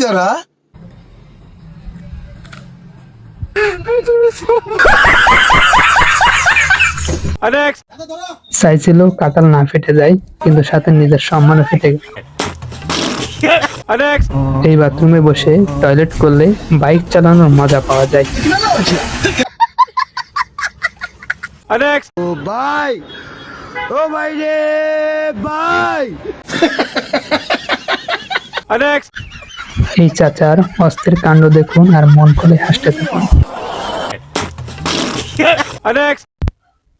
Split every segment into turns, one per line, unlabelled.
जरा
চাইছিল কাতাল না ফেটে যায়, কিন্তু সাথে নিজের সম্মানও ফেটে গেল। এই বাথরুমে বসে টয়লেট করলে বাইক চালানোর মজা পাওয়া যায়।
ओ भाई रे भाई
এই চাচার অস্থির কাণ্ড দেখুন আর মন খুলে হাসতে থাকুন।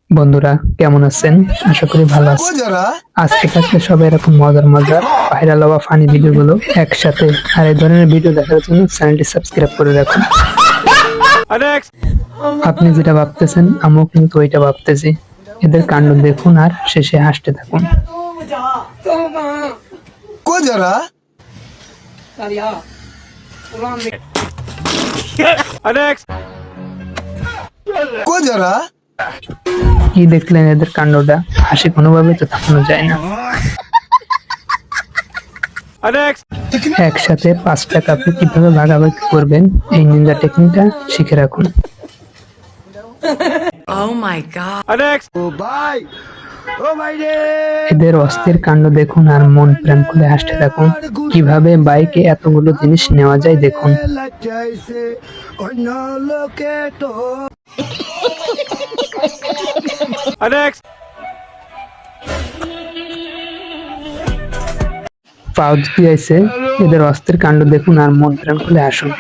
বন্ধুরা কেমন আছেন? আশা করি ভালো আছেন। আজকে থাকলে সবাই এরকম মজার মজার ভাইরাল হওয়া ফানি ভিডিওগুলো একসাথে, আর এই ধরনের ভিডিও দেখার জন্য চ্যানেলটি সাবস্ক্রাইব করে রাখুন। আপনি যেটা ভাবতেছেন আমিও কিন্তু ওইটা ভাবতেছি। এদের কাণ্ড দেখুন আর শেষে হাসতে থাকুন। কি দেখলেন এদের কাণ্ডটা? হাসি কোনোভাবে তো থামানো যায় না। একসাথে 5টা কাপে কিভাবে ভাগাভাগি করবেন এই নিনজা টেকনিকটা শিখে রাখুন।
Oh my god.
এদের অস্থির কাণ্ড দেখুন আর মন প্রাণ খুলে হাসতে থাকুন। কিভাবে বাইকে এতগুলো জিনিস নেওয়া যায় দেখুন। পাউচ দিয়েছে। এদের অস্থির কাণ্ড দেখুন আর মন প্রাণ খুলে হাসুন।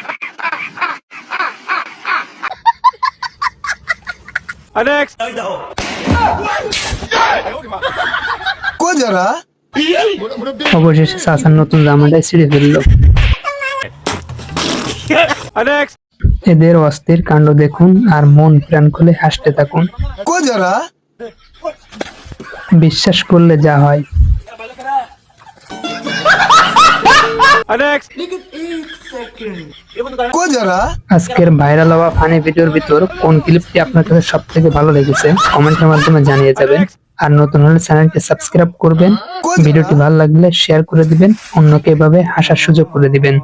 অবশেষে চাচার নতুন জামাটাই ছিঁড়ে ফেললো। এদের অস্থির কাণ্ড দেখুন আর মন প্রাণ খুলে হাসতে থাকুন। বিশ্বাস করলে যা হয়। আজকের ভাইরাল হওয়া ফানি ভিডিওর ভিতর কোন ক্লিপটি আপনার কাছে সব থেকে ভালো লেগেছে কমেন্টের মাধ্যমে জানিয়ে যাবেন। আর নতুন হলে চ্যানেলটি সাবস্ক্রাইব করবেন। ভিডিওটি ভালো লাগলে শেয়ার করে দিবেন, অন্যকে এভাবে হাসার সুযোগ করে দিবেন।